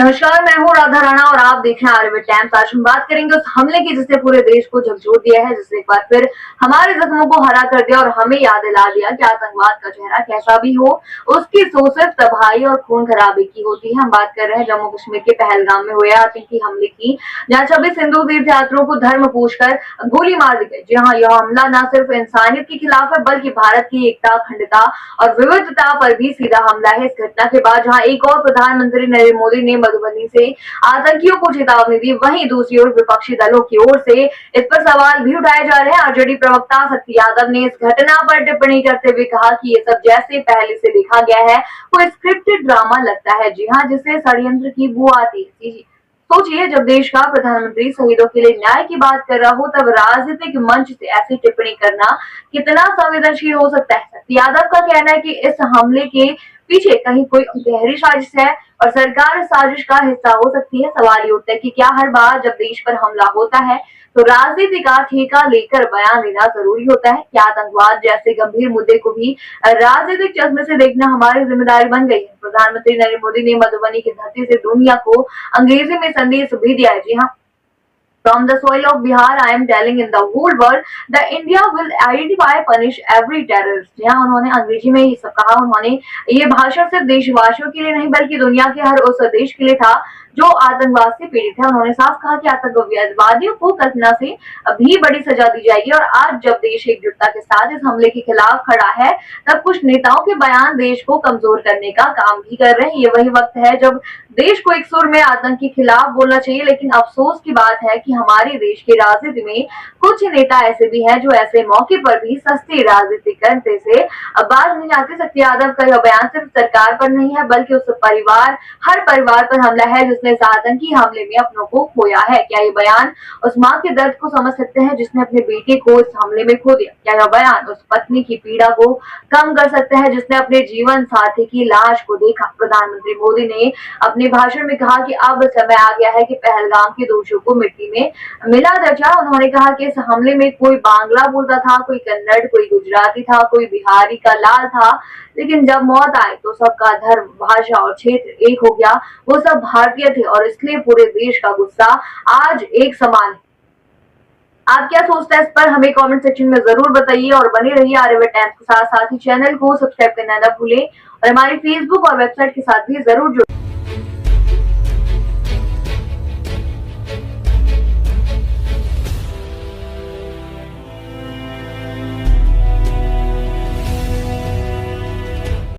नमस्कार, मैं हूँ राधा राणा और आप देख रहे हैं आर्यभट्ट टाइम्स। आज हम बात करेंगे उस हमले की जिसने पूरे देश को झकझोर दिया है, जिसने एक बार फिर हमारे जख्मों को हरा कर दिया और हमें याद दिला दिया कि आतंकवाद का चेहरा कैसा भी हो, उसकी सोच सिर्फ तबाही और खून खराबे की होती है। हम बात कर रहे हैं जम्मू कश्मीर के पहलगाम में हुए आतंकी हमले की, जहाँ 26 हिंदू तीर्थयात्रियों को धर्म पूछकर गोली मार दी गई। जी हाँ, यह हमला न सिर्फ इंसानियत के खिलाफ है बल्कि भारत की एकता, अखंडता और विविधता पर भी सीधा हमला है। इस घटना के बाद जहाँ एक और प्रधानमंत्री नरेंद्र मोदी ने मधुबनी से आतंकियों को चेतावनी दी, वहीं दूसरी ओर विपक्षी दलों की ओर से इस पर सवाल भी उठाए जा रहे हैं। आरजेडी प्रवक्ता शक्ति यादव ने इस घटना पर टिप्पणी करते हुए कहा कि ये सब जैसे पहले से देखा गया है, कोई स्क्रिप्टेड ड्रामा लगता है। जी हाँ, जिससे षड्यंत्र की बू आती है। सोचिए, जब देश का प्रधानमंत्री शहीदों के लिए न्याय की बात कर रहा हो, तब राजनीतिक मंच से ऐसी टिप्पणी करना कितना संवेदनशील हो सकता है। शक्ति यादव का कहना है कि इस हमले के पीछे कहीं कोई गहरी साजिश है और सरकार इस साजिश का हिस्सा हो सकती है। सवाल ये उठता है कि क्या हर बार जब देश पर हमला होता है तो राजनीति का ठेका लेकर बयान देना जरूरी होता है? क्या आतंकवाद जैसे गंभीर मुद्दे को भी राजनीतिक चश्मे से देखना हमारी जिम्मेदारी बन गई है? प्रधानमंत्री नरेंद्र मोदी ने मधुबनी की धरती से दुनिया को अंग्रेजी में संदेश भी दिया है। जी हाँ, from the soil of Bihar, I am telling in the whole world that India will identify, punish every terrorist। यहाँ उन्होंने अंग्रेजी में ये सब कहा। उन्होंने ये भाषण सिर्फ देशवासियों के लिए नहीं बल्कि दुनिया के हर उस देश के लिए था जो आतंकवाद से पीड़ित है। उन्होंने साफ कहा कि आतंकवादियों को कल्पना से भी बड़ी सजा दी जाएगी। और आज जब देश एकजुटता के साथ इस हमले के खिलाफ खड़ा है, तब कुछ नेताओं के बयान देश को कमजोर करने का काम भी कर रहे हैं। ये वही वक्त है जब देश को एक सुर में आतंक के खिलाफ बोलना चाहिए। लेकिन अफसोस की बात है कि हमारे देश के राजनीति में कुछ नेता ऐसे भी हैं जो ऐसे मौके पर भी सस्ती राजनीति करने से बाज नहीं आते। शक्ति यादव का यह बयान सिर्फ सरकार पर नहीं है बल्कि उस परिवार, हर परिवार पर हमला है जिसने इस आतंकी हमले में अपनों को खोया है। क्या ये बयान उस माँ के दर्द को समझ सकते हैं जिसने अपने बेटे को इस हमले में खो दिया? क्या यह बयान उस पत्नी की पीड़ा को कम कर सकते हैं जिसने अपने जीवन साथी की लाश को देखा? प्रधानमंत्री मोदी ने अपने भाषण में कहा कि अब समय आ गया है कि पहलगाम के दोषियों को मिट्टी में मिला दिया जाए। उन्होंने कहा कि इस हमले में कोई बांग्ला बोलता था, कोई कन्नड़, कोई गुजराती था, कोई बिहारी का लाल था, लेकिन जब मौत आई तो सबका धर्म, भाषा और क्षेत्र एक हो गया। वो सब भारतीय थे और इसलिए पूरे देश का गुस्सा आज एक समान है। आप क्या सोचते हैं इस पर? हमें कमेंट सेक्शन में जरूर बताइए और बने रहिए आर्यभट्ट टाइम्स के साथ। साथ ही चैनल को सब्सक्राइब करना न भूलें और हमारी फेसबुक और वेबसाइट के साथ भी जरूर जुड़ें।